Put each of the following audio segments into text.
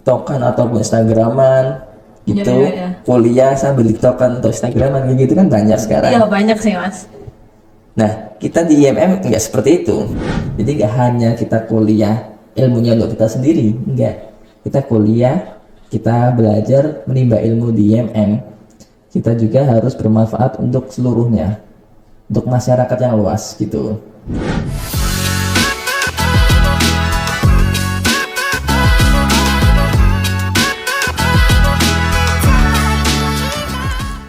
TikTokan ataupun Instagraman gitu, Iya. kuliah sambil TikTokan atau Instagraman kayak gitu kan banyak sekarang. Iya banyak sih Mas. Nah, kita di IMM nggak seperti itu. Jadi nggak hanya kita kuliah ilmunya untuk kita sendiri, enggak. Kita kuliah, kita belajar menimba ilmu di IMM. Kita juga harus bermanfaat untuk seluruhnya, untuk masyarakat yang luas gitu.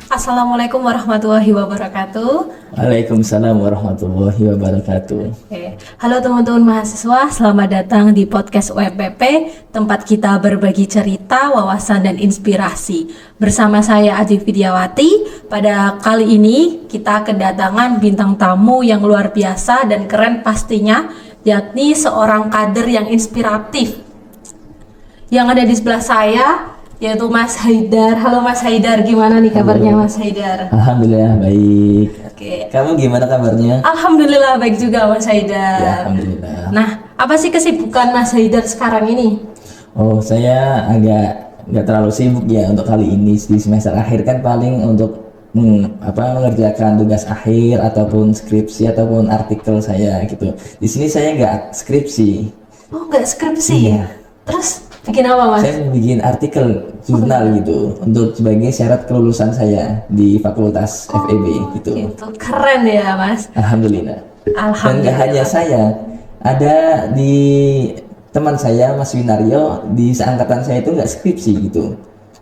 Assalamualaikum warahmatullahi wabarakatuh. Waalaikumsalam warahmatullahi wabarakatuh. Oke. Halo teman-teman mahasiswa, selamat datang di podcast UMPP, tempat kita berbagi cerita, wawasan, dan inspirasi. Bersama saya Aji Vidyawati, pada kali ini kita kedatangan bintang tamu yang luar biasa dan keren pastinya, yakni seorang kader yang inspiratif. Yang ada di sebelah saya, yaitu Mas Haidar. Halo Mas Haidar, gimana nih kabarnya Mas Haidar? Alhamdulillah baik. Oke. Kamu gimana kabarnya? Alhamdulillah baik juga Mas Haidar. Ya, alhamdulillah. Nah, apa sih kesibukan Mas Haidar sekarang ini? Oh, saya agak nggak terlalu sibuk ya untuk kali ini di semester akhir kan paling untuk mengerjakan tugas akhir ataupun skripsi ataupun artikel saya gitu. Di sini saya nggak skripsi. Oh, nggak skripsi? Iya. Terus bikin apa Mas? Saya bikin artikel jurnal gitu untuk sebagai syarat kelulusan saya di Fakultas FEB gitu. Gitu. Keren ya Mas. Alhamdulillah. Dan nggak Alhamdulillah. hanya saya, ada di teman saya Mas Winario di seangkatan saya itu nggak skripsi gitu.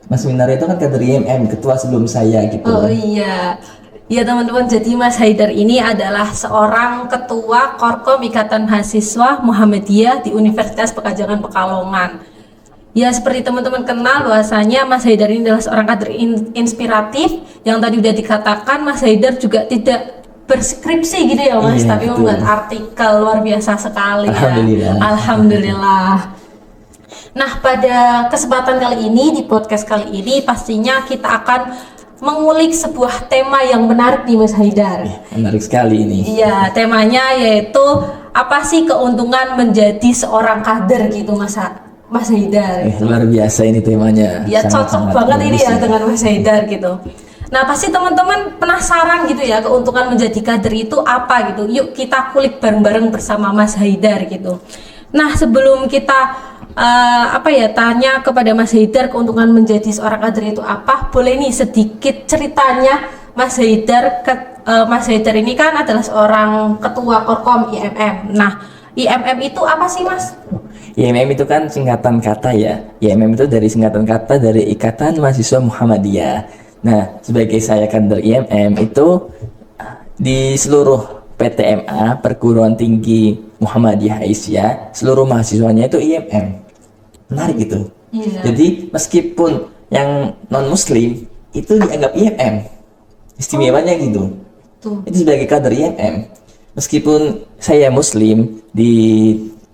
Mas Winario itu kan kader IMM, ketua sebelum saya gitu. Oh iya. Ya teman-teman, jadi Mas Haidar ini adalah seorang ketua Korkom Ikatan Mahasiswa Muhammadiyah di Universitas Pekajangan Pekalongan. Ya seperti teman-teman kenal bahwasanya Mas Haidar ini adalah seorang kader inspiratif yang tadi udah dikatakan Mas Haidar juga tidak berskripsi gitu ya Mas, Iya, tapi betul. membuat artikel luar biasa sekali ya. Alhamdulillah. Alhamdulillah. Nah pada kesempatan kali ini, di podcast kali ini pastinya kita akan mengulik sebuah tema yang menarik nih Mas Haidar. Menarik sekali ini. Iya, temanya yaitu apa sih keuntungan menjadi seorang kader gitu Mas Haidar. Luar biasa ini temanya. Ya cocok Sangat-sangat banget ini bagus ya dengan Mas Haidar gitu. Nah pasti teman-teman penasaran gitu ya keuntungan menjadi kader itu apa gitu. Yuk kita kulik bareng-bareng bersama Mas Haidar gitu. Nah sebelum kita tanya kepada Mas Haidar keuntungan menjadi seorang kader itu apa, boleh nih sedikit ceritanya Mas Haidar. Mas Haidar ini kan adalah seorang ketua Korkom IMM. Nah IMM itu apa sih Mas? IMM itu kan singkatan kata ya. IMM itu dari singkatan kata dari Ikatan Mahasiswa Muhammadiyah. Nah, sebagai saya kader IMM itu di seluruh PTMA, Perguruan Tinggi Muhammadiyah Aisyah, seluruh mahasiswanya itu IMM. Menarik gitu. Iya. Jadi meskipun yang non Muslim itu dianggap IMM, istimewanya gitu. Tuh. Itu sebagai kader IMM. Meskipun saya Muslim di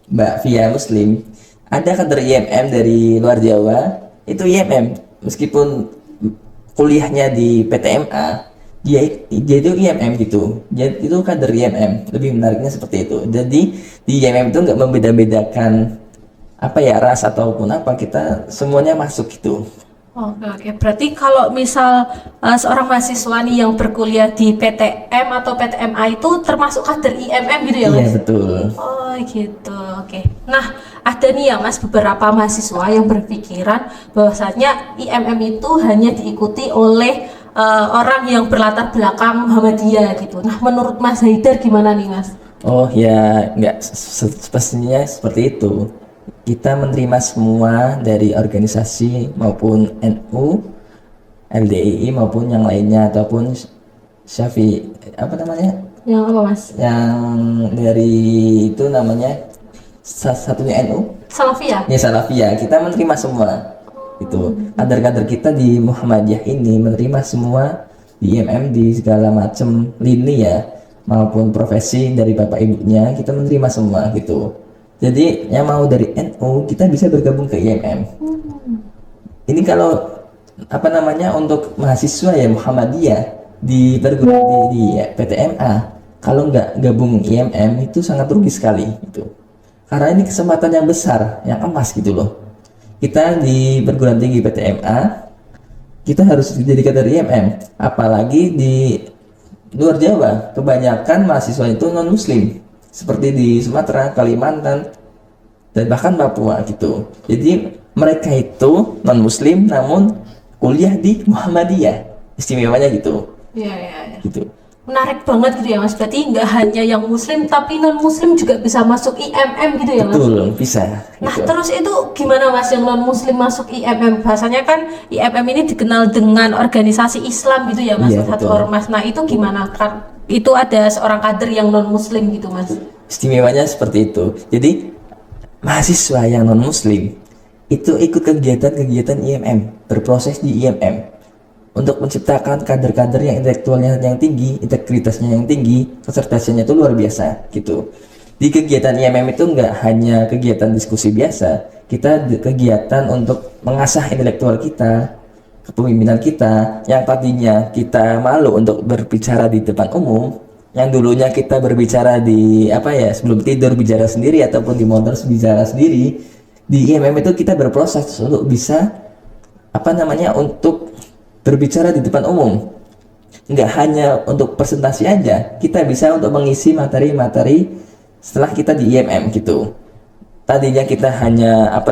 Mbak Via Muslim, ada kader IMM dari luar Jawa itu IMM. Meskipun kuliahnya di PTMA, dia itu IMM gitu. Jadi itu kader IMM. Lebih menariknya seperti itu. Jadi di IMM itu nggak membeda-bedakan ras ataupun apa, kita semuanya masuk gitu. Oke. Berarti kalau misal seorang mahasiswa nih yang berkuliah di PTM atau PTMA itu termasuk kader IMM gitu ya Mas? Iya betul. Oh gitu, oke. Nah ada nih ya Mas beberapa mahasiswa yang berpikiran bahwasanya IMM itu hanya diikuti oleh orang yang berlatar belakang Muhammadiyah gitu. Nah menurut Mas Haidar gimana nih Mas? Oh ya, nggak pastinya seperti itu. Kita menerima semua dari organisasi maupun NU, LDII maupun yang lainnya ataupun Syafi Yang apa Mas? yang dari itu namanya satunya NU Salafiyah? ya Salafiyah, kita menerima semua itu. Kader-kader kita di Muhammadiyah ini menerima semua di IMM di segala macam lini ya maupun profesi dari bapak ibunya, kita menerima semua gitu. Jadi yang mau dari NU kita bisa bergabung ke IMM. Ini kalau untuk mahasiswa ya Muhammadiyah di perguruan di PTMA, kalau nggak gabung IMM itu sangat rugi sekali gitu. Karena ini kesempatan yang besar, yang emas gitu loh. kita di perguruan tinggi PTMA kita harus jadi kader IMM, apalagi di luar Jawa kebanyakan mahasiswa itu non muslim seperti di Sumatera, Kalimantan, dan bahkan Papua gitu. Jadi mereka itu non muslim namun kuliah di Muhammadiyah, istimewanya gitu. Iya. Gitu. Menarik banget gitu ya Mas. Berarti nggak hanya yang muslim tapi non muslim juga bisa masuk IMM gitu ya Mas. Betul, bisa. Nah Gitu. terus itu gimana Mas yang non muslim masuk IMM? Bahasanya kan IMM ini dikenal dengan organisasi Islam gitu ya Mas, Iya, satu betul. ormas. Nah itu gimana kan? Itu ada seorang kader yang non muslim gitu Mas. Istimewanya seperti itu. Jadi mahasiswa yang non muslim itu ikut kegiatan-kegiatan IMM, berproses di IMM untuk menciptakan kader-kader yang intelektualnya yang tinggi, integritasnya yang tinggi, kecerdasannya itu luar biasa gitu. Di kegiatan IMM itu nggak hanya kegiatan diskusi biasa, kita kegiatan untuk mengasah intelektual kita, kepemimpinan kita, yang tadinya kita malu untuk berbicara di depan umum, yang dulunya kita berbicara di sebelum tidur bicara sendiri ataupun di motor bicara sendiri, di IMM itu kita berproses untuk bisa untuk berbicara di depan umum. Nggak hanya untuk presentasi aja, kita bisa untuk mengisi materi-materi setelah kita di IMM gitu. Tadinya kita hanya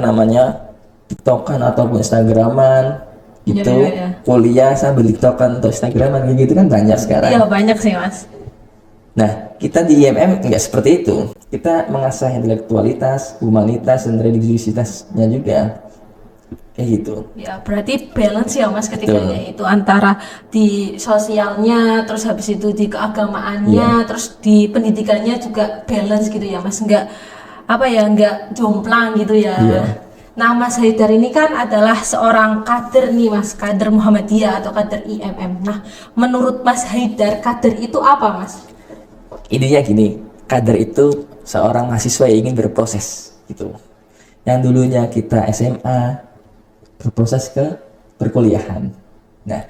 TikTokan ataupun Instagraman gitu, Iya. kuliah sambil TikTokan atau Instagraman kayak gitu kan banyak sekarang. Iya banyak sih Mas. Nah, kita di IMM nggak seperti itu. Kita mengasah intelektualitas, humanitas, dan religiusitasnya juga. Kayak gitu. Ya berarti balance ya Mas ketiganya Betul. itu antara di sosialnya, terus habis itu di keagamaannya, terus di pendidikannya juga balance gitu ya Mas. Nggak jomplang gitu ya. Iya. Nah Mas Haidar ini kan adalah seorang kader nih Mas, kader Muhammadiyah atau kader IMM. Nah menurut Mas Haidar kader itu apa Mas? Intinya gini, kader itu seorang mahasiswa yang ingin berproses gitu. Yang dulunya kita SMA berproses ke perkuliahan. Nah,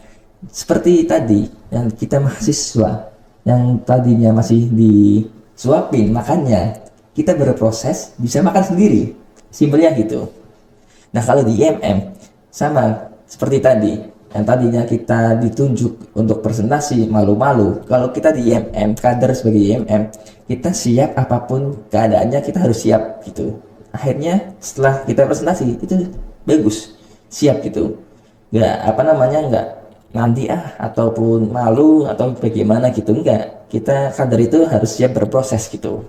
seperti tadi yang kita mahasiswa yang tadinya masih disuapin makannya, kita berproses bisa makan sendiri. Simpelnya gitu. Nah, kalau di IMM sama seperti tadi, yang tadinya kita ditunjuk untuk presentasi malu-malu. Kalau kita di IMM, kader sebagai IMM, kita siap apapun keadaannya, kita harus siap gitu. Akhirnya setelah kita presentasi itu bagus, siap gitu. Nggak nanti ataupun malu atau bagaimana gitu, enggak. Kita kader itu harus siap berproses gitu.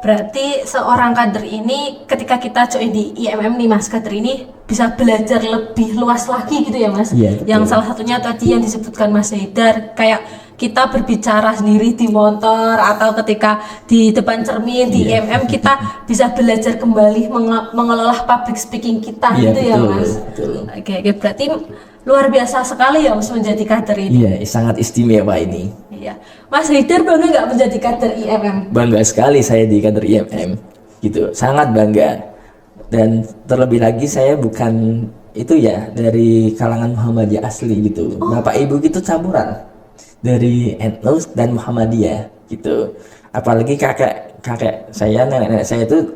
Berarti seorang kader ini ketika kita join di IMM nih Mas, kader ini bisa belajar lebih luas lagi gitu ya Mas. Iya, betul. Yang salah satunya tadi yang disebutkan Mas Haidar, kayak kita berbicara sendiri di motor atau ketika di depan cermin di Iya. IMM kita bisa belajar kembali mengelola public speaking kita Iya, gitu ya betul, Mas. betul. Oke, berarti luar biasa sekali ya Mas menjadi kader ini. Iya, sangat istimewa ini. Iya. Mas Haidar bangga nggak menjadi kader IMM? Bangga sekali saya di kader IMM gitu, sangat bangga. Dan terlebih lagi saya bukan itu ya dari kalangan Muhammadiyah asli gitu. Bapak ibu gitu campuran dari NU dan Muhammadiyah gitu. Apalagi kakek saya, nenek saya itu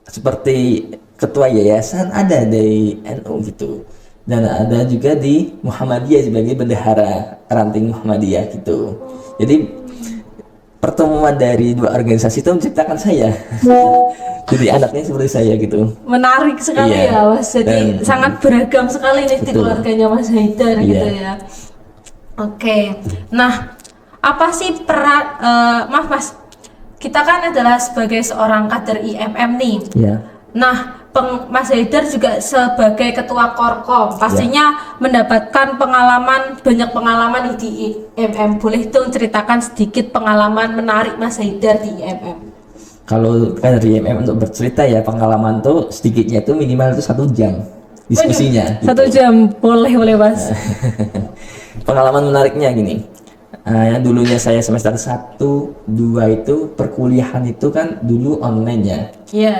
seperti ketua yayasan ada dari NU gitu. Dan ada juga di Muhammadiyah sebagai bendahara ranting Muhammadiyah gitu. Jadi pertemuan dari dua organisasi itu menciptakan saya. Jadi anaknya seperti saya gitu. Menarik sekali Iya. ya Mas, jadi Dan- sangat beragam sekali nih di Betul. keluarganya Mas Haidar Iya. gitu ya. Oke, nah apa sih peran, Mas, kita kan adalah sebagai seorang kader IMM nih. Ya. Nah, Mas Haidar juga sebagai ketua Korkom pastinya mendapatkan banyak pengalaman nih di IMM. Boleh dong ceritakan sedikit pengalaman menarik Mas Haidar di IMM? Kalau kader IMM untuk bercerita ya pengalaman tuh sedikitnya itu minimal itu 1 jam diskusinya. Waduh, 1 jam boleh Mas. Pengalaman menariknya gini, yang dulunya saya semester 1, 2 itu perkuliahan itu kan dulu online ya. Iya,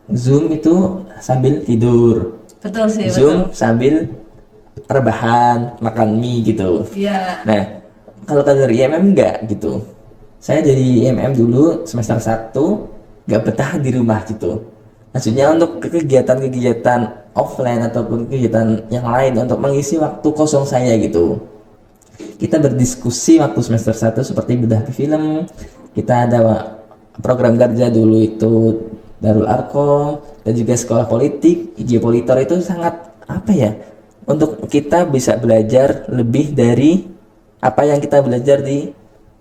Zoom itu sambil tidur, betul sih. Zoom sambil rebahan, makan mie gitu. Iya. Nah, kalau kader IMM enggak gitu. Saya jadi IMM dulu semester 1 nggak betah di rumah gitu. Maksudnya untuk kegiatan-kegiatan offline ataupun kegiatan yang lain untuk mengisi waktu kosong saya gitu. Kita berdiskusi waktu semester 1 seperti bedah film. Kita ada program kerja dulu itu Darul Arkom dan juga sekolah politik, Geopolitor itu sangat apa ya? Untuk kita bisa belajar lebih dari apa yang kita belajar di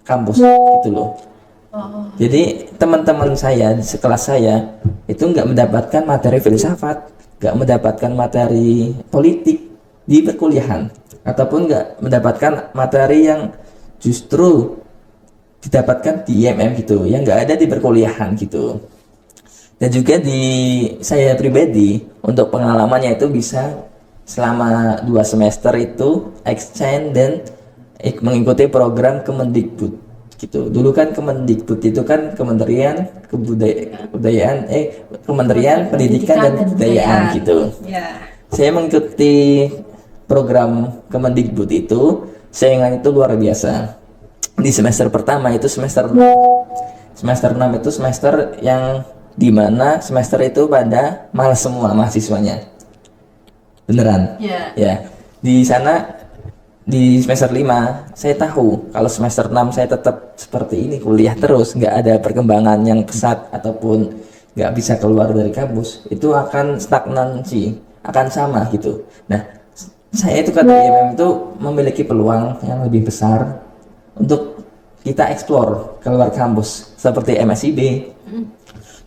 kampus gitu loh. Jadi teman-teman saya di sekelas saya itu nggak mendapatkan materi filsafat, nggak mendapatkan materi politik di perkuliahan, ataupun nggak mendapatkan materi yang justru didapatkan di IMM gitu, yang nggak ada di perkuliahan gitu. Dan juga di saya pribadi untuk pengalamannya itu bisa selama 2 semester itu exchange dan mengikuti program Kemendikbud gitu. Dulu kan Kemendikbud itu kan Kementerian Kementerian Pendidikan dan Kebudayaan gitu. Ya. Saya mengikuti program Kemendikbud itu, saingan itu luar biasa. Di semester pertama itu semester 6 itu semester yang dimana semester itu pada malas semua mahasiswanya. Beneran. Ya. Di sana di semester 5 saya tahu kalau semester 6 saya tetap seperti ini kuliah terus, nggak ada perkembangan yang pesat ataupun nggak bisa keluar dari kampus, itu akan stagnansi, akan sama gitu. Nah, saya itu kata IMM itu memiliki peluang yang lebih besar untuk kita explore keluar kampus seperti MSIB.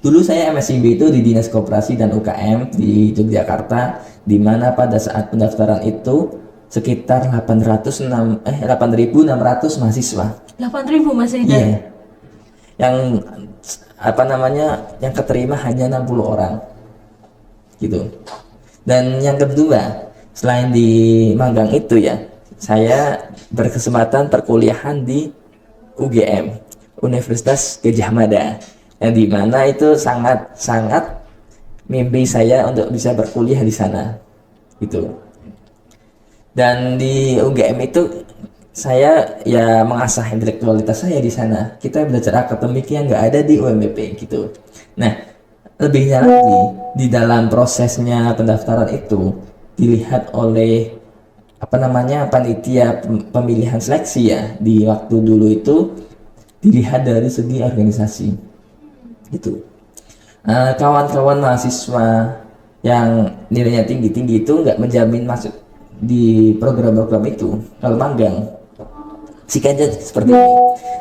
Dulu saya MSIB itu di Dinas Koperasi dan UKM di Yogyakarta, di mana pada saat pendaftaran itu sekitar 8.600 mahasiswa. 8.000 Mas Haidar. Iya. Yang apa namanya, yang keterima hanya 60 orang. Gitu. Dan yang kedua, selain di magang itu ya, saya berkesempatan perkuliahan di UGM, Universitas Gadjah Mada. Yang dimana itu sangat mimpi saya untuk bisa berkuliah di sana. Gitu. Dan di UGM itu saya ya mengasah intelektualitas saya di sana. Kita belajar akademik yang nggak ada di UMBP gitu. Nah, lebihnya lagi di dalam prosesnya pendaftaran itu dilihat oleh apa namanya panitia pemilihan seleksi ya, di waktu dulu itu dilihat dari segi organisasi gitu. Kawan-kawan mahasiswa yang nilainya tinggi-tinggi itu nggak menjamin masuk di program-program itu kalau magang. Sikanya seperti ini.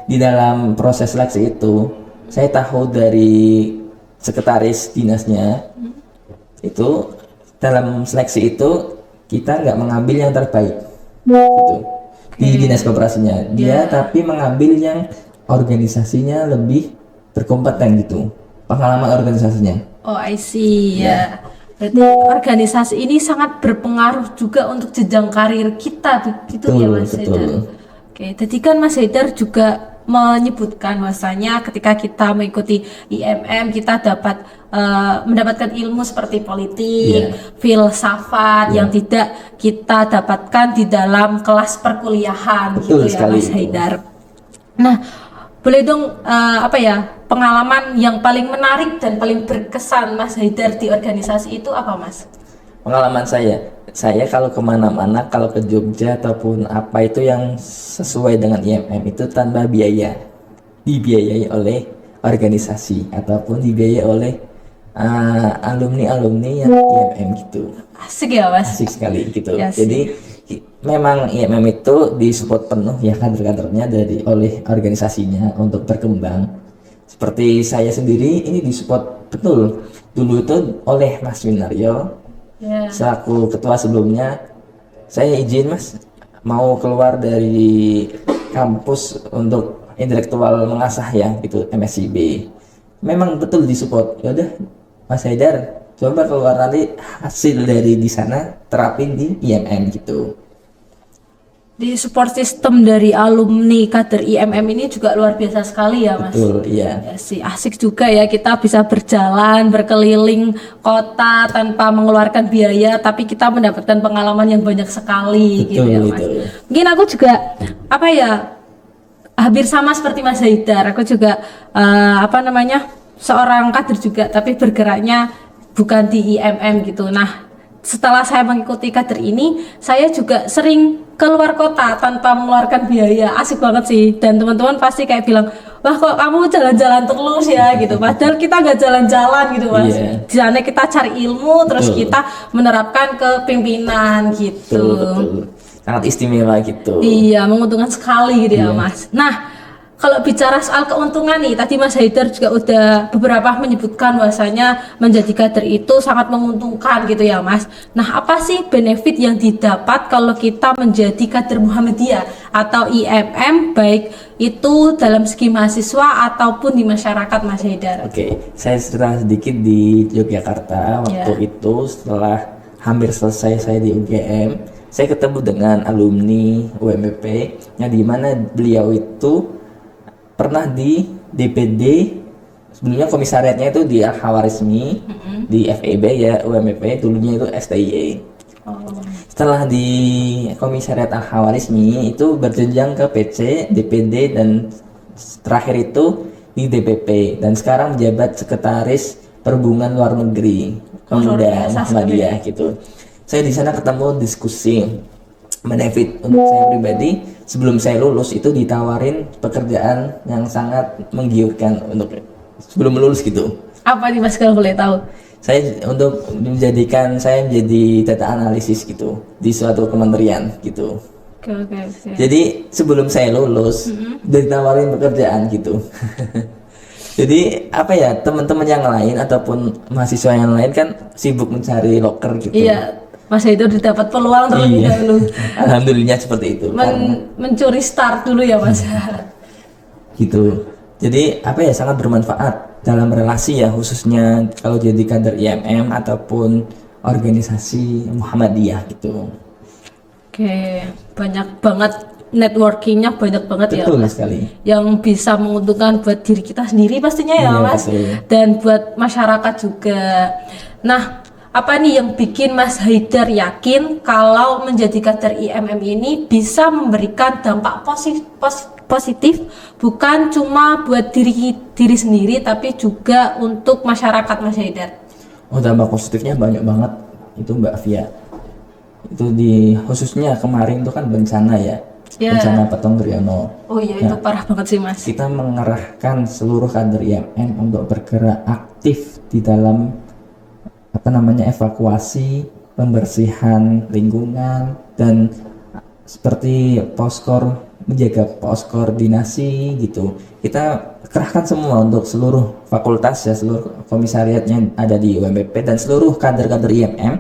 Di dalam proses seleksi itu saya tahu dari sekretaris dinasnya itu, dalam seleksi itu kita nggak mengambil yang terbaik gitu di dinas koperasinya dia, tapi mengambil yang organisasinya lebih berkompeten gitu, pengalaman organisasinya. Oh, I see ya. Berarti organisasi ini sangat berpengaruh juga untuk jenjang karir kita, begitu ya Mas Haidar. Oke, jadi kan Mas Haidar juga menyebutkan bahwasanya ketika kita mengikuti IMM kita dapat mendapatkan ilmu seperti politik, filsafat yang tidak kita dapatkan di dalam kelas perkuliahan. Betul gitu ya Mas Haidar. Nah, boleh dong pengalaman yang paling menarik dan paling berkesan Mas Haidar di organisasi itu apa Mas? Pengalaman saya kalau kemana-mana, kalau ke Jogja ataupun apa itu yang sesuai dengan IMM itu tanpa biaya, dibiayai oleh organisasi ataupun dibiayai oleh alumni yang IMM gitu. Asik ya Mas? Asik sekali gitu. Yes. Jadi memang IMM itu disupport penuh ya kader-kadernya oleh organisasinya untuk berkembang. Seperti saya sendiri ini disupport betul dulu itu oleh Mas Winaryo selaku ketua sebelumnya. Saya izin Mas mau keluar dari kampus untuk intelektual mengasah ya gitu, MSIB. Memang betul disupport. Ya udah Mas Haidar, coba keluar nanti hasil dari di sana terapin di IMM gitu. Di support system dari alumni kader IMM ini juga luar biasa sekali ya Mas. Betul, iya. Ya sih, asik juga ya kita bisa berjalan berkeliling kota tanpa mengeluarkan biaya, tapi kita mendapatkan pengalaman yang banyak sekali. Betul, gitu ya Mas. betul. Mungkin aku juga hampir sama seperti Mas Haidar. Aku juga seorang kader juga, tapi bergeraknya bukan di IMM gitu. Nah, setelah saya mengikuti kader ini, saya juga sering keluar kota tanpa mengeluarkan biaya. Asik banget sih. Dan teman-teman pasti kayak bilang, wah kok kamu jalan-jalan terus ya gitu. Padahal kita nggak jalan-jalan gitu mas. Iya. Di sana kita cari ilmu, terus Betul. kita menerapkan ke pimpinan gitu. Betul. Sangat istimewa gitu. Iya, menguntungkan sekali gitu ya Iya. mas. Nah, kalau bicara soal keuntungan nih, tadi Mas Haidar juga udah beberapa menyebutkan bahwasanya menjadi kader itu sangat menguntungkan gitu ya Mas. Nah, apa sih benefit yang didapat kalau kita menjadi kader Muhammadiyah atau IMM, baik itu dalam segi mahasiswa ataupun di masyarakat Mas Haidar? Oke, saya cerita sedikit di Yogyakarta waktu itu setelah hampir selesai saya di UGM, saya ketemu dengan alumni UMPP yang dimana beliau itu pernah di DPD, sebelumnya komisariatnya itu di Al-Khawarizmi, di FEB ya, UMPP dulunya itu STIE. Setelah di komisariat Al-Khawarizmi itu berjenjang ke PC, DPD, dan terakhir itu di DPP, dan sekarang menjabat sekretaris Perhubungan Luar Negeri Pemuda Muhammadiyah gitu. Saya di sana ketemu diskusi benefit untuk saya pribadi. Sebelum saya lulus itu ditawarin pekerjaan yang sangat menggiurkan untuk sebelum lulus gitu. Apa nih Mas kalau boleh tahu? Saya untuk menjadikan saya menjadi data analisis gitu di suatu kementerian gitu. Oke. Jadi sebelum saya lulus ditawarin pekerjaan gitu. Jadi apa ya, teman-teman yang lain ataupun mahasiswa yang lain kan sibuk mencari loker gitu. Iya, Mas Haidar dapat peluang terlebih Iya. dahulu. Alhamdulillah seperti itu. Mencuri start dulu ya Mas. Gitu. Jadi apa ya, sangat bermanfaat dalam relasi ya, khususnya kalau jadi kader IMM ataupun organisasi Muhammadiyah gitu. Oke, banyak banget networkingnya, banyak banget ya Betul Mas. sekali. Yang bisa menguntungkan buat diri kita sendiri pastinya ya Iya, Mas, betul. dan buat masyarakat juga. Nah, apa nih yang bikin Mas Haidar yakin kalau menjadi kader IMM ini bisa memberikan dampak positif bukan cuma buat diri sendiri tapi juga untuk masyarakat Mas Haidar? Oh, dampak positifnya banyak banget itu Mbak Via. Itu di khususnya kemarin itu kan bencana ya. Ya. Bencana Petung Riono. Oh iya, itu parah banget sih Mas. Kita mengerahkan seluruh kader IMM untuk bergerak aktif di dalam evakuasi, pembersihan lingkungan, dan seperti menjaga pos koordinasi gitu. Kita kerahkan semua untuk seluruh fakultas ya, seluruh komisariatnya ada di UMPP, dan seluruh kader-kader IMM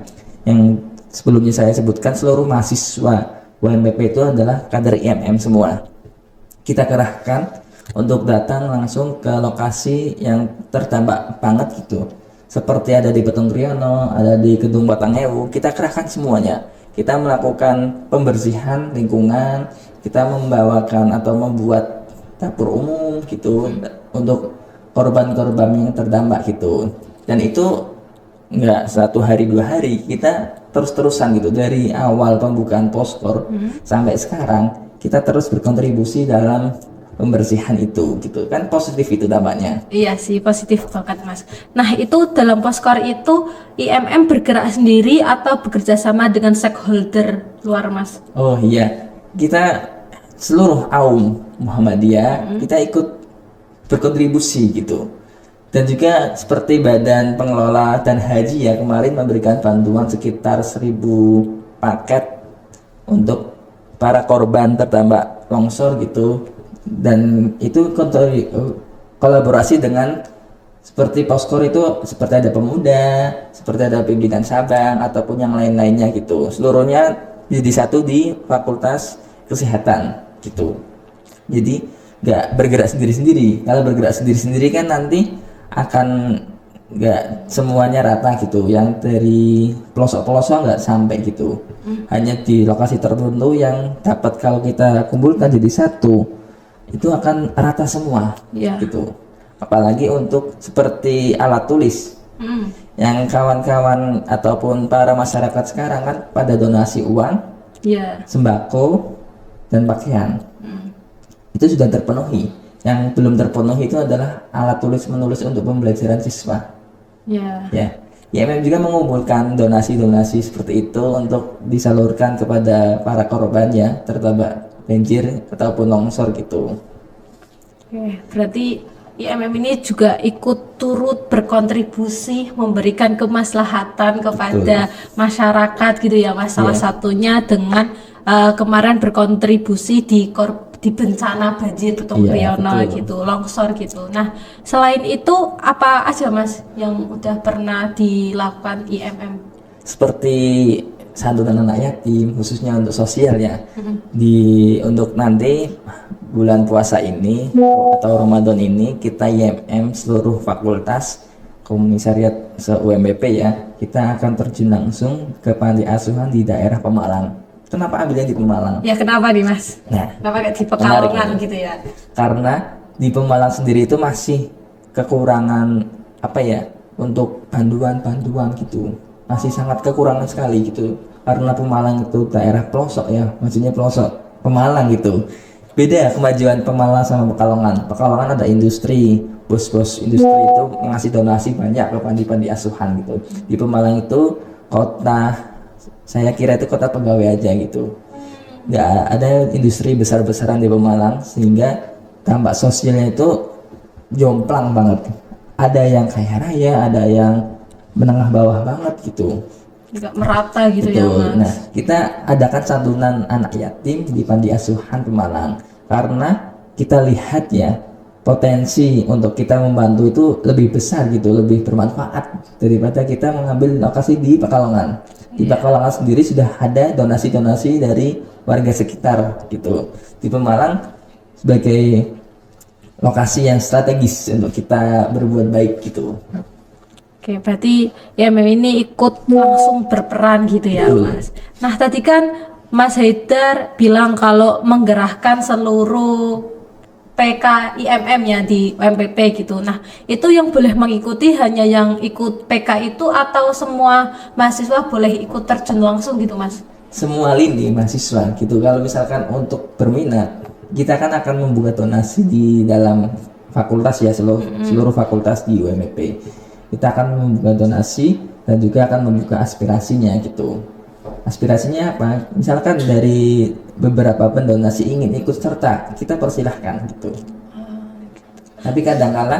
yang sebelumnya saya sebutkan, seluruh mahasiswa UMPP itu adalah kader IMM semua. Kita kerahkan untuk datang langsung ke lokasi yang terdampak banget gitu. Seperti ada di Petung Riono, ada di Gedung Batanghewu, kita kerahkan semuanya. Kita melakukan pembersihan lingkungan, kita membawakan atau membuat dapur umum gitu untuk korban-korban yang terdampak gitu. Dan itu nggak 1 hari 2 hari, kita terus-terusan gitu dari awal pembukaan poskor sampai sekarang kita terus berkontribusi dalam pembersihan itu gitu kan, positif itu dampaknya. Iya sih, positif banget Mas. Nah, itu dalam Poskor itu IMM bergerak sendiri atau bekerja sama dengan stakeholder luar Mas? Oh iya, kita seluruh AUM Muhammadiyah kita ikut berkontribusi gitu. Dan juga seperti Badan Pengelola dan Haji ya, kemarin memberikan bantuan sekitar 1.000 paket untuk para korban terdampak longsor gitu. Dan itu kolaborasi dengan seperti Poskor itu, seperti ada pemuda, seperti ada pimpinan cabang ataupun yang lain-lainnya gitu. Seluruhnya jadi satu di Fakultas Kesehatan gitu. Jadi nggak bergerak sendiri-sendiri. Kalau bergerak sendiri-sendiri kan nanti akan nggak semuanya rata gitu. Yang dari pelosok-pelosok nggak sampai gitu. Hanya di lokasi tertentu yang dapat kalau kita kumpulkan jadi satu, itu akan rata semua gitu. Apalagi untuk seperti alat tulis yang kawan-kawan ataupun para masyarakat sekarang kan pada donasi uang, sembako, dan pakaian. Itu sudah terpenuhi. Yang belum terpenuhi itu adalah alat tulis menulis untuk pembelajaran siswa. Ya, IMM juga mengumpulkan donasi-donasi seperti itu untuk disalurkan kepada para korban ya, terutama banjir ataupun longsor gitu. Oke, berarti IMM ini juga ikut turut berkontribusi memberikan kemaslahatan kepada masyarakat gitu ya Mas. Salah Iya. satunya dengan kemarin berkontribusi di bencana banjir Petung Iya, Kriono betul. gitu, longsor gitu. Nah, selain itu apa aja Mas yang udah pernah dilakukan IMM? Seperti santunan anak yatim khususnya untuk sosial ya, untuk nanti bulan puasa ini atau Ramadan ini kita IMM seluruh fakultas komisariat se-UMBP ya, kita akan terjun langsung ke panti asuhan di daerah Pemalang. Kenapa ambilnya di Pemalang? Ya kenapa nih Mas? Nah, Kenapa kayak di menarik Pekalongan ini. gitu ya? Karena di Pemalang sendiri itu masih kekurangan apa ya, untuk bantuan-bantuan gitu, masih sangat kekurangan sekali gitu, karena Pemalang itu daerah pelosok ya, maksudnya pelosok Pemalang gitu. Beda kemajuan Pemalang sama Pekalongan. Pekalongan ada industri, bos-bos industri itu ngasih donasi banyak ke panti-panti asuhan gitu. Di Pemalang itu kota, saya kira itu kota pegawai aja gitu, nggak ada industri besar-besaran di Pemalang, sehingga dampak sosialnya itu jomplang banget. Ada yang kaya raya, ada yang menengah bawah banget gitu. Nggak merata gitu ya Betul. Mas. Nah, kita adakan santunan anak yatim di panti asuhan Pemalang karena kita lihat ya, potensi untuk kita membantu itu lebih besar gitu, lebih bermanfaat daripada kita mengambil lokasi di Pekalongan. Di Pekalongan sendiri sudah ada donasi-donasi dari warga sekitar gitu. Di Pemalang sebagai lokasi yang strategis untuk kita berbuat baik gitu. Oke, berarti ya memang ini ikut langsung berperan gitu ya Betul. Mas. Nah tadi kan Mas Haidar bilang kalau menggerahkan seluruh PK IMM ya di UMPP gitu. Nah itu yang boleh mengikuti hanya yang ikut PK itu atau semua mahasiswa boleh ikut terjun langsung gitu Mas? Semua lini mahasiswa gitu. Kalau misalkan untuk berminat, kita kan akan membuka donasi di dalam fakultas ya, seluruh fakultas di UMP. Kita akan membuka donasi dan juga akan membuka aspirasinya gitu. Aspirasinya apa? Misalkan dari beberapa pendonasi ingin ikut serta, kita persilahkan gitu. Tapi kadang-kala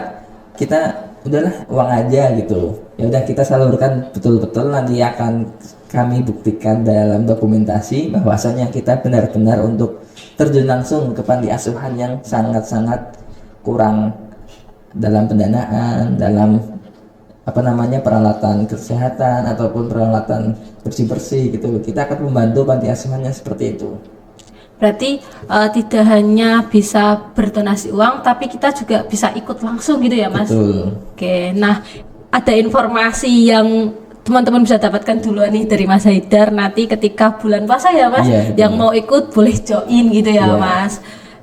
kita udahlah uang aja gitu, ya udah kita salurkan betul-betul, nanti akan kami buktikan dalam dokumentasi bahwasanya kita benar-benar untuk terjun langsung ke panti asuhan yang sangat-sangat kurang dalam pendanaan, dalam apa namanya, peralatan kesehatan ataupun peralatan bersih-bersih gitu. Kita akan membantu panti asuhannya seperti itu. Berarti tidak hanya bisa berdonasi uang, tapi kita juga bisa ikut langsung gitu ya Mas? Betul. Oke, nah ada informasi yang teman-teman bisa dapatkan duluan nih dari Mas Haidar nanti ketika bulan puasa ya Mas, Iya, betul. yang mau ikut boleh join gitu ya Iya. Mas.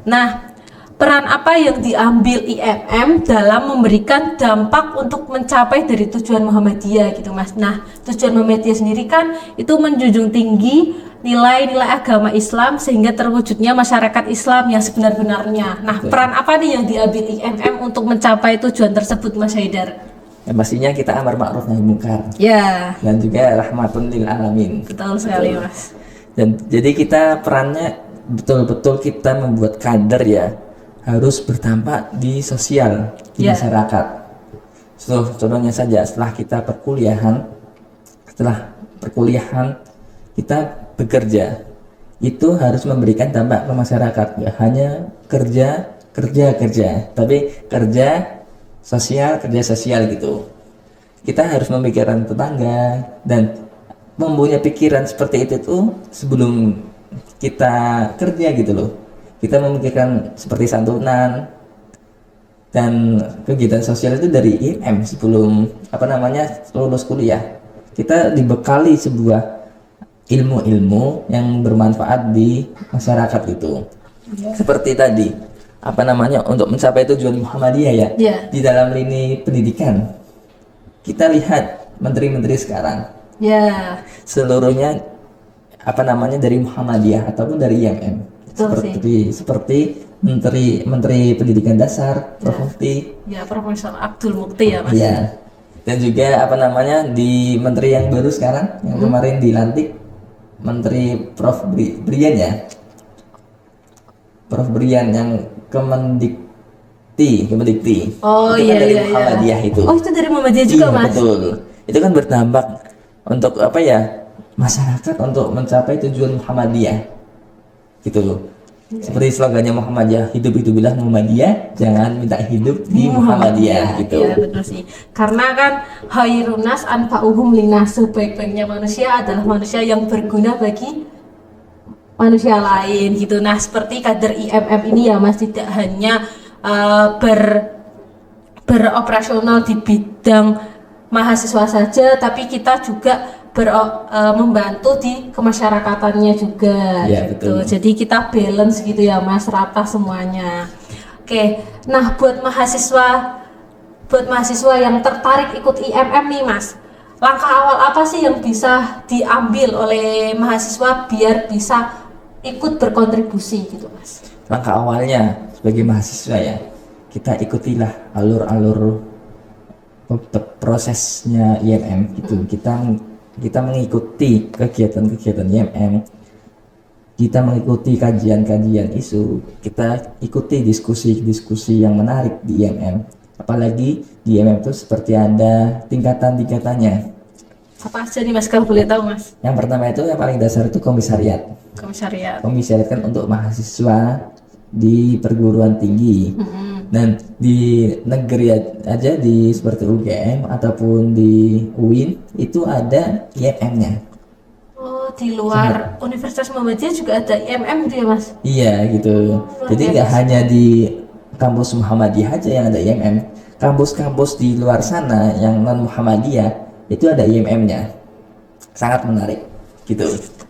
Nah, peran apa yang diambil IMM dalam memberikan dampak untuk mencapai dari tujuan Muhammadiyah gitu Mas. Nah, tujuan Muhammadiyah sendiri kan itu menjunjung tinggi nilai-nilai agama Islam sehingga terwujudnya masyarakat Islam yang sebenar-benarnya. Nah, Betul. peran apa nih yang diambil IMM untuk mencapai tujuan tersebut Mas Haidar? Ya, pastinya kita amar ma'ruf nahi munkar Ya, dan juga rahmatun lil alamin. betul sekali Mas. Dan jadi kita perannya betul-betul kita membuat kader ya, harus berdampak di sosial, di Ya. masyarakat. Contohnya saja setelah kita perkuliahan kita bekerja, itu harus memberikan dampak ke masyarakat, nggak hanya kerja, tapi kerja sosial gitu. Kita harus memikirkan tetangga dan mempunyai pikiran seperti itu tuh sebelum kita kerja gitu loh. Kita memikirkan seperti santunan dan kegiatan sosial itu dari IM sebelum lulus kuliah. Kita dibekali sebuah ilmu-ilmu yang bermanfaat di masyarakat itu. Seperti tadi untuk mencapai tujuan Muhammadiyah ya, Ya. di dalam lini pendidikan kita lihat menteri-menteri sekarang Ya, seluruhnya dari Muhammadiyah ataupun dari IMM. Betul Seperti menteri pendidikan dasar, Prof. Mufti. ya Profesor Abdul Mukti ya Mas. Ya, Dan juga apa namanya di menteri yang baru sekarang yang kemarin dilantik, Menteri Brian ya, Prof Brian yang Kemendikti Oh itu iya kan dari iya iya. Muhammadiyah itu. Oh itu dari Muhammadiyah juga Iya, mas. betul. Itu kan berdampak untuk apa ya, masyarakat untuk mencapai tujuan Muhammadiyah gitu loh. Seperti slogannya Muhammadiyah, hidup itu bilah Muhammadiyah, jangan minta hidup di Muhammadiyah gitu. Iya betul sih. Karena kan khairun nas anfa'uhum linnas, sebaik-baiknya manusia adalah manusia yang berguna bagi manusia lain gitu. Nah seperti kader IMM ini ya mas, tidak hanya beroperasional di bidang mahasiswa saja, tapi kita juga membantu di kemasyarakatannya juga Ya, gitu. betul. Jadi kita balance gitu ya mas, rata semuanya. Oke, nah buat mahasiswa yang tertarik ikut IMM nih mas, langkah awal apa sih yang bisa diambil oleh mahasiswa biar bisa ikut berkontribusi gitu mas? Langkah awalnya sebagai mahasiswa ya, kita ikutilah alur-alur prosesnya IMM gitu. Kita mengikuti kegiatan-kegiatan IMM, kita mengikuti kajian-kajian isu, kita ikuti diskusi-diskusi yang menarik di IMM. Apalagi di IMM itu seperti ada tingkatan-tingkatannya. Apa aja nih mas kalau boleh tahu mas? Yang pertama itu yang paling dasar itu komisariat. Komisariat. Komisariat kan untuk mahasiswa di perguruan tinggi. Dan di negeri aja di seperti UGM ataupun di UIN itu ada IMM-nya. Oh di luar Universitas Muhammadiyah juga ada IMM gitu ya mas? Iya gitu. Jadi nggak hanya di kampus Muhammadiyah aja yang ada IMM. Kampus-kampus di luar sana yang non Muhammadiyah itu ada IMM-nya. Sangat menarik gitu.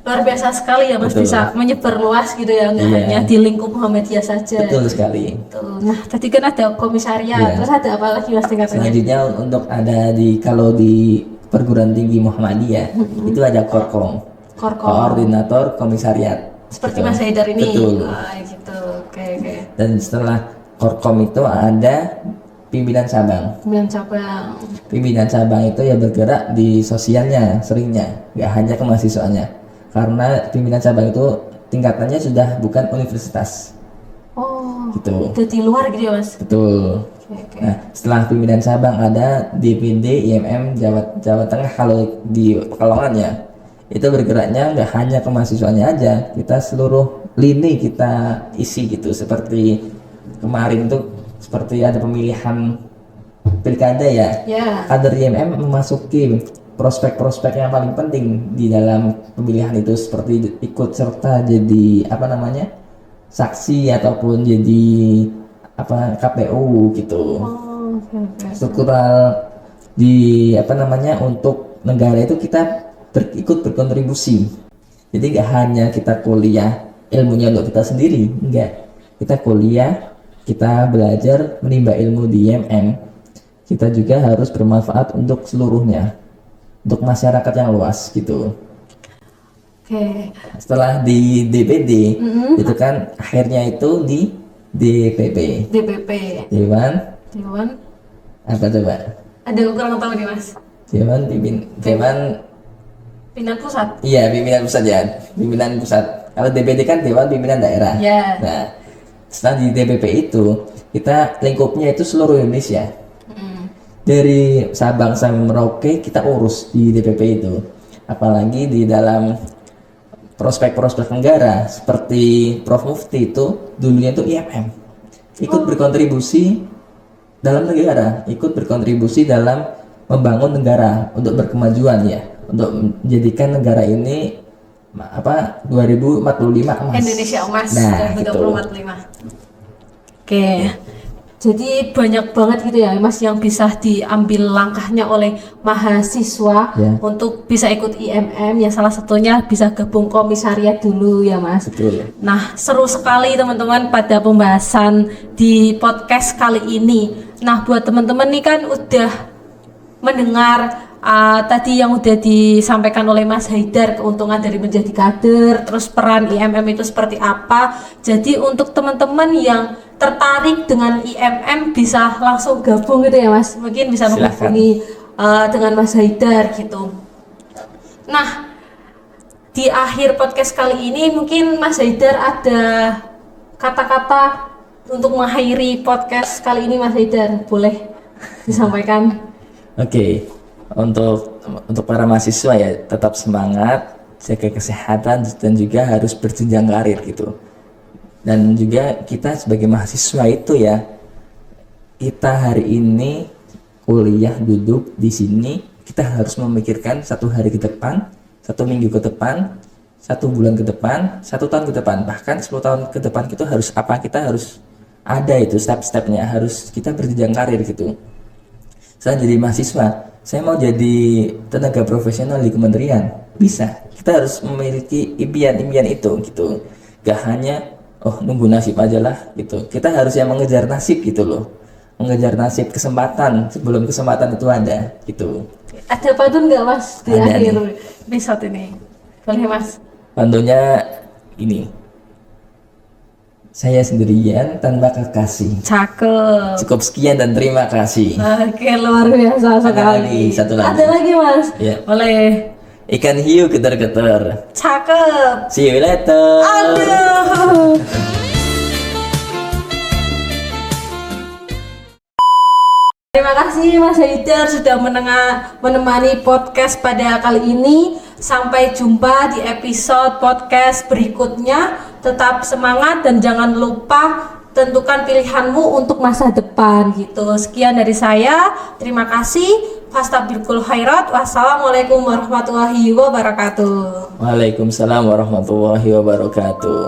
Luar biasa sekali ya mas, Betul. bisa menyebar luas gitu ya, nggak Iya. hanya di lingkup Muhammadiyah saja. Betul sekali. Tuh. Nah tadi kan ada komisariat, Iya. terus ada apa lagi mas tingkatannya? Selanjutnya untuk ada kalau di perguruan tinggi Muhammadiyah itu ada Korkom. Korkom. Koordinator Komisariat. Seperti Gitu. Mas Haidar ini. Betul. Gitu. Oke. Dan setelah Korkom itu ada pimpinan cabang. Kemudian cabang. Pimpinan cabang itu ya bergerak di sosialnya seringnya, nggak hanya ke mahasiswanya. Karena pimpinan cabang itu tingkatannya sudah bukan universitas. Oh. Gitu. Itu di luar gitu ya mas? Betul. Oke. Nah, setelah pimpinan cabang ada DPD IMM Jawa Tengah kalau di Pekalongan ya. Itu bergeraknya nggak hanya ke mahasiswanya aja, kita seluruh lini kita isi gitu. Seperti kemarin tuh seperti ada pemilihan pilkada ya. Ya. Kader IMM memasuki prospek-prospek yang paling penting di dalam pemilihan itu, seperti ikut serta jadi apa namanya, saksi ataupun jadi apa KPU gitu. Oh, oke. Struktural di apa namanya untuk negara itu kita ikut berkontribusi. Jadi nggak hanya kita kuliah ilmunya untuk kita sendiri, enggak. Kita kuliah, kita belajar menimba ilmu di IMM. Kita juga harus bermanfaat untuk seluruhnya, untuk masyarakat yang luas gitu. Oke. Setelah di DPD itu kan akhirnya itu di DPP, DPP. Dewan apa coba? Ada kurang tahu nih mas? Dewan Pimpinan pusat. iya, pimpinan pusat ya, pimpinan pusat. Kalau DPD kan Dewan Pimpinan Daerah. Ya. Nah, setelah di DPP itu kita lingkupnya itu seluruh Indonesia. Dari Sabang sampai Merauke kita urus di DPP itu. Apalagi di dalam prospek-prospek negara seperti Prof Mufti itu dulunya itu IMM. Ikut berkontribusi dalam negara, ikut berkontribusi dalam membangun negara untuk berkemajuan ya, untuk menjadikan negara ini 2045 emas. Indonesia emas Nah, 2045. Oke. Jadi banyak banget gitu ya mas yang bisa diambil langkahnya oleh mahasiswa Ya. untuk bisa ikut IMM, yang salah satunya bisa gabung komisariat dulu ya mas. Betul. Nah seru sekali teman-teman pada pembahasan di podcast kali ini. Nah buat teman-teman nih kan udah mendengar tadi yang udah disampaikan oleh Mas Haidar, keuntungan dari menjadi kader, terus peran IMM itu seperti apa. Jadi untuk teman-teman yang tertarik dengan IMM bisa langsung gabung gitu ya Mas, mungkin bisa Silakan. menghubungi dengan Mas Haidar gitu. Nah, di akhir podcast kali ini mungkin Mas Haidar ada kata-kata untuk mengakhiri podcast kali ini. Mas Haidar, boleh disampaikan? Oke, untuk para mahasiswa ya, tetap semangat, jaga kesehatan, dan juga harus berjenjang karir gitu. Dan juga kita sebagai mahasiswa itu ya, kita hari ini kuliah duduk di sini, kita harus memikirkan 1 hari ke depan, 1 minggu ke depan, 1 bulan ke depan, 1 tahun ke depan, bahkan 10 tahun ke depan. Kita harus apa? Kita harus ada itu step-stepnya, harus kita berjenjang karir gitu. Saya jadi mahasiswa, saya mau jadi tenaga profesional di kementerian, bisa. Kita harus memiliki impian-impian itu gitu. Gak hanya nunggu nasib aja lah gitu. Kita harus yang mengejar nasib gitu loh, mengejar nasib, kesempatan sebelum kesempatan itu ada gitu. Ada pantun nggak Mas di Ada akhir nih. episode ini? Boleh Mas? Pantunnya ini, saya sendirian tanpa kekasih. Cakep. Cukup sekian dan terima kasih. Oke, luar biasa sekali. lagi, satu lagi. Ada lagi Mas? Ya. Boleh. Ikan hiu getar-getar. Cakep. See you later. Aduh. Terima kasih Mas Haidar sudah menemani podcast pada kali ini. Sampai jumpa di episode podcast berikutnya. Tetap semangat dan jangan lupa tentukan pilihanmu untuk masa depan gitu. Sekian dari saya. Terima kasih. Fastabiqul khairat. Wassalamualaikum warahmatullahi wabarakatuh. Waalaikumsalam warahmatullahi wabarakatuh.